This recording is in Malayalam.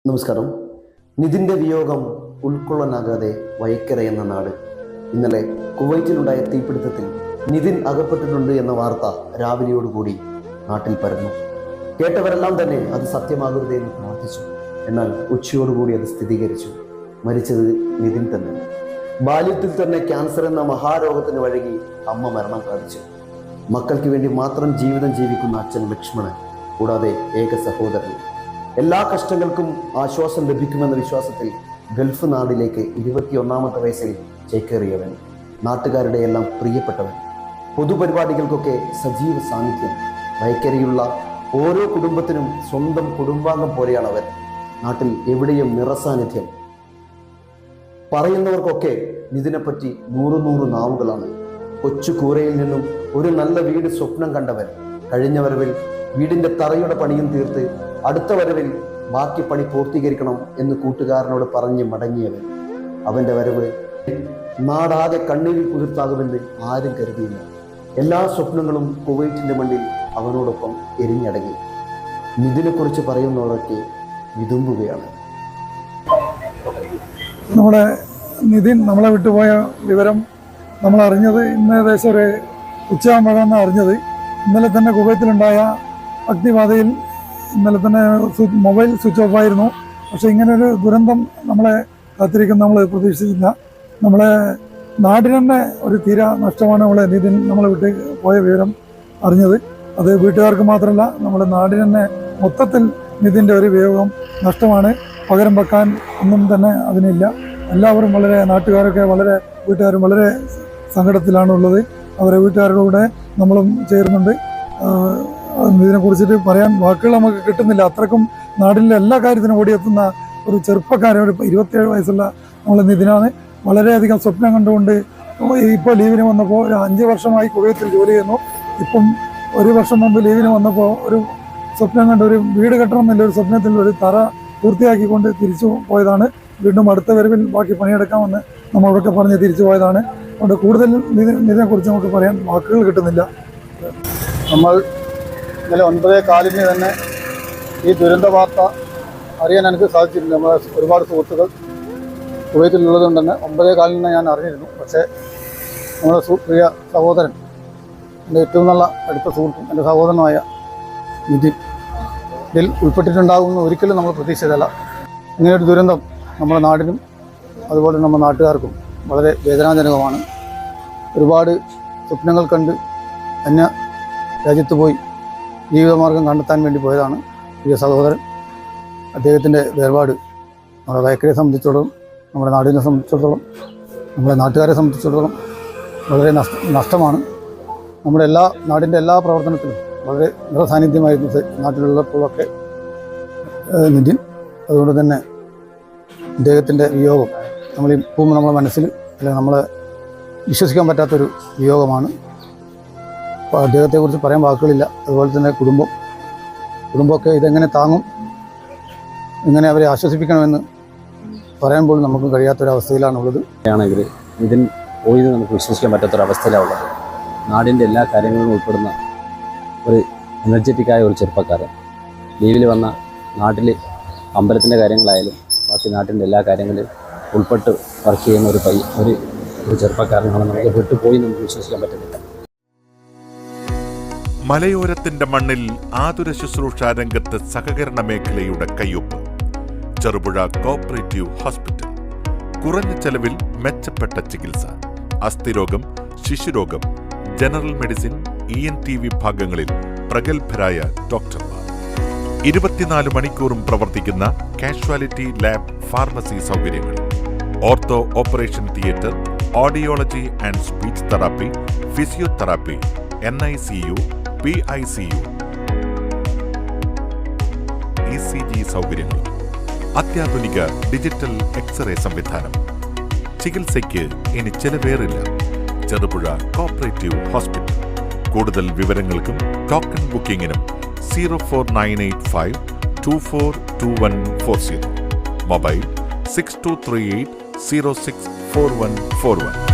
നമസ്കാരം. നിതിൻ്റെ വിയോഗം ഉൾക്കൊള്ളാനാകാതെ വൈക്കര എന്ന നാട്. ഇന്നലെ കുവൈറ്റിലുണ്ടായ തീപിടുത്തത്തിൽ നിതിൻ അകപ്പെട്ടിട്ടുണ്ട് എന്ന വാർത്ത രാവിലെയോടുകൂടി നാട്ടിൽ പരന്നു. കേട്ടവരെല്ലാം തന്നെ അത് സത്യമാകരുതേ എന്ന് പ്രാർത്ഥിച്ചു. എന്നാൽ ഉച്ചയോടുകൂടി അത് സ്ഥിരീകരിച്ചു. മരിച്ചത് നിതിൻ തന്നെ. ബാല്യത്തിൽ തന്നെ ക്യാൻസർ എന്ന മഹാരോഗത്തിന് വഴങ്ങി അമ്മ മരണം പ്രാപിച്ചു. മക്കൾക്ക് വേണ്ടി മാത്രം ജീവിതം ജീവിക്കുന്ന അച്ഛൻ ലക്ഷ്മണൻ, കൂടാതെ ഏക സഹോദരൻ. എല്ലാ കഷ്ടങ്ങൾക്കും ആശ്വാസം ലഭിക്കുമെന്ന വിശ്വാസത്തിൽ ഗൾഫ് നാടിലേക്ക് 21-ാമത്തെ വയസ്സിൽ ചേക്കേറിയവൻ, നാട്ടുകാരുടെ എല്ലാം പ്രിയപ്പെട്ടവൻ, പൊതുപരിപാടികൾക്കൊക്കെ സജീവ സാന്നിധ്യം. വൈക്കരയുള്ള ഓരോ കുടുംബത്തിനും സ്വന്തം കുടുംബാംഗം പോലെയാണവൻ. നാട്ടിൽ എവിടെയും നിറസാന്നിധ്യം. പറയുന്നവർക്കൊക്കെ ഇതിനെപ്പറ്റി നൂറ് നാവുകളാണ്. കൊച്ചു കൂരയിൽ നിന്നും ഒരു നല്ല വീട് സ്വപ്നം കണ്ടവൻ. കഴിഞ്ഞ വരവിൽ വീടിന്റെ തറയുടെ പണിയും തീർത്ത് അടുത്ത വരവിൽ ബാക്കി പണി പൂർത്തീകരിക്കണം എന്ന് കൂട്ടുകാരനോട് പറഞ്ഞ് മടങ്ങിയവൻ. അവന്റെ വരവ് നാടാകെ കണ്ണീരിൽ കുതിർത്താകുമെന്ന് ആരും കരുതിയില്ല. എല്ലാ സ്വപ്നങ്ങളും കുവൈറ്റിന്റെ മണ്ണിൽ അവനോടൊപ്പം എരിഞ്ഞടങ്ങി. നിതിനെക്കുറിച്ച് പറയുന്നവരൊക്കെ വിതുമ്പുകയാണ്. നമ്മുടെ നിതിൻ നമ്മളെ വിട്ടുപോയ വിവരം നമ്മൾ അറിഞ്ഞത് ഇന്ന് ഏകദേശം ഒരു ഉച്ചയാകുമ്പോഴാണ് അറിഞ്ഞത്. ഇന്നലെ തന്നെ കുവൈത്തിലുണ്ടായ അഗ്നിബാധയിൽ ഇന്നലെ തന്നെ മൊബൈൽ സ്വിച്ച് ഓഫ് ആയിരുന്നു. പക്ഷെ ഇങ്ങനൊരു ദുരന്തം നമ്മളെ കാത്തിരിക്കും നമ്മൾ പ്രതീക്ഷിച്ചില്ല. നമ്മളെ നാടിന് തന്നെ ഒരു തീര നഷ്ടമാണ് നമ്മളെ നിതിൻ നമ്മളെ വിട്ട് പോയ വിവരം അറിഞ്ഞത്. അത് വീട്ടുകാർക്ക് മാത്രമല്ല, നമ്മുടെ നാടിന് തന്നെ മൊത്തത്തിൽ നിതിൻ്റെ ഒരു വിയോഗം നഷ്ടമാണ്. പകരം വെക്കാൻ ഒന്നും തന്നെ അതിനില്ല. എല്ലാവരും വളരെ, നാട്ടുകാരൊക്കെ വളരെ, വീട്ടുകാരും വളരെ സങ്കടത്തിലാണുള്ളത്. അവരെ വീട്ടുകാരുടെ കൂടെ നമ്മളും ചേരുന്നുണ്ട്. ഇതിനെക്കുറിച്ചിട്ട് പറയാൻ വാക്കുകൾ നമുക്ക് കിട്ടുന്നില്ല. അത്രക്കും നാടിൻ്റെ എല്ലാ കാര്യത്തിനും ഓടിയെത്തുന്ന ഒരു ചെറുപ്പക്കാരൻ, ഒരു 27 വയസ്സുള്ള നമ്മളെ നിതിനാണ്. വളരെയധികം സ്വപ്നം കണ്ടുകൊണ്ട് ഇപ്പോൾ ലീവിന് വന്നപ്പോൾ ഒരു 5 വർഷമായി കുവൈത്തിൽ ജോലി ചെയ്യുന്നു. ഇപ്പം 1 വർഷം മുമ്പ് ലീവിന് വന്നപ്പോൾ ഒരു സ്വപ്നം കണ്ട് ഒരു വീട് കെട്ടണം എന്നുള്ള ഒരു സ്വപ്നത്തിൽ ഒരു തറ പൂർത്തിയാക്കിക്കൊണ്ട് തിരിച്ചു പോയതാണ്. വീണ്ടും അടുത്ത വരവിൽ ബാക്കി പണിയെടുക്കാമെന്ന് നമ്മളൊക്കെ പറഞ്ഞ് തിരിച്ചു പോയതാണ്. അതുകൊണ്ട് കൂടുതൽ ഇതിനെക്കുറിച്ച് നമുക്ക് പറയാൻ വാക്കുകൾ കിട്ടുന്നില്ല. നമ്മൾ ഇന്നലെ 9:15 തന്നെ ഈ ദുരന്ത വാർത്ത അറിയാൻ എനിക്ക് സാധിച്ചിട്ടുണ്ട്. നമ്മളെ ഒരുപാട് സുഹൃത്തുക്കൾ കുവൈത്തിലുള്ളത് കൊണ്ട് തന്നെ 9:15 ഞാൻ അറിഞ്ഞിരുന്നു. പക്ഷേ നമ്മുടെ പ്രിയ സഹോദരൻ, എൻ്റെ ഏറ്റവും നല്ല അടുത്ത സുഹൃത്തും എൻ്റെ സഹോദരനുമായ നിതിൻ ഇതിൽ ഉൾപ്പെട്ടിട്ടുണ്ടാകുമെന്ന് ഒരിക്കലും നമ്മൾ പ്രതീക്ഷിച്ചതല്ല. ഇങ്ങനെയൊരു ദുരന്തം നമ്മുടെ നാടിനും അതുപോലെ നമ്മുടെ നാട്ടുകാർക്കും വളരെ വേദനാജനകമാണ്. ഒരുപാട് സ്വപ്നങ്ങൾ കണ്ട് അന്യ രാജ്യത്ത് പോയി ജീവിതമാർഗം കണ്ടെത്താൻ വേണ്ടി പോയതാണ് പ്രിയ സഹോദരൻ. അദ്ദേഹത്തിൻ്റെ വേർപാട് നമ്മുടെ വൈക്കരയെ സംബന്ധിച്ചിടത്തോളം, നമ്മുടെ നാടിനെ സംബന്ധിച്ചിടത്തോളം, നമ്മുടെ നാട്ടുകാരെ സംബന്ധിച്ചിടത്തോളം വളരെ നഷ്ടമാണ്. നമ്മുടെ നാടിൻ്റെ എല്ലാ പ്രവർത്തനത്തിലും വളരെ നിറസാന്നിധ്യമായിരുന്നു നാട്ടിലുള്ളപ്പോഴൊക്കെ നിതിൻ. അതുകൊണ്ട് തന്നെ അദ്ദേഹത്തിൻ്റെ വിയോഗം നമ്മളിപ്പോൾ നമ്മുടെ മനസ്സിൽ, അല്ലെങ്കിൽ നമ്മളെ വിശ്വസിക്കാൻ പറ്റാത്തൊരു വിയോഗമാണ്. അപ്പോൾ അദ്ദേഹത്തെക്കുറിച്ച് പറയാൻ വാക്കുകളില്ല. അതുപോലെ തന്നെ കുടുംബമൊക്കെ ഇതെങ്ങനെ താങ്ങും, എങ്ങനെ അവരെ ആശ്വസിപ്പിക്കണമെന്ന് പറയാൻ പോലും നമുക്ക് കഴിയാത്തൊരവസ്ഥയിലാണുള്ളത്. ആണെങ്കിൽ ഇതിന് പോയി നമുക്ക് വിശ്വസിക്കാൻ പറ്റാത്തൊരവസ്ഥയിലാണുള്ളത്. നാടിൻ്റെ എല്ലാ കാര്യങ്ങളിലും ഉൾപ്പെടുന്ന ഒരു എനർജറ്റിക്കായ ഒരു ചെറുപ്പക്കാരൻ ലീവിൽ വന്ന നാട്ടിൽ അമ്പലത്തിൻ്റെ കാര്യങ്ങളായാലും ബാക്കി നാട്ടിൻ്റെ എല്ലാ കാര്യങ്ങളിലും ഉൾപ്പെട്ട് വർക്ക് ചെയ്യുന്ന ഒരു ചെറുപ്പക്കാരനാണ്. നമുക്ക് വിട്ടുപോയി നമുക്ക് വിശ്വസിക്കാൻ പറ്റുന്നില്ല. മലയോരത്തിന്റെ മണ്ണിൽ ആതുര ശുശ്രൂഷ രംഗത്ത് സഹകരണ മേഖലയുടെ കയ്യൊപ്പ്. Cherupuzha cooperative hospital. കുറഞ്ഞ ചെലവിൽ മെച്ചപ്പെട്ട ചികിത്സ. അസ്ഥിരോഗം, ശിശുരോഗം, ജനറൽ മെഡിസിൻ, ENT വിഭാഗങ്ങളിൽ പ്രഗത്ഭരായ ഡോക്ടർമാർ. 24 മണിക്കൂറും പ്രവർത്തിക്കുന്ന കാഷ്വാലിറ്റി ലാബ്, ഫാർമസി സൗകര്യങ്ങൾ. Ortho operation theatre, audiology and speech therapy, physiotherapy, NICU, PICU, ECG സൗകര്യങ്ങളും. അത്യാധുനിക ഡിജിറ്റൽ എക്സ്റേ സംവിധാനം. ചികിത്സയ്ക്ക് ഇനി ചെലവേറില്ല. Cherupuzha cooperative hospital. കൂടുതൽ വിവരങ്ങൾക്കും ടോക്കൺ ബുക്കിംഗിനും 04985 242140. മൊബൈൽ 6238 064141.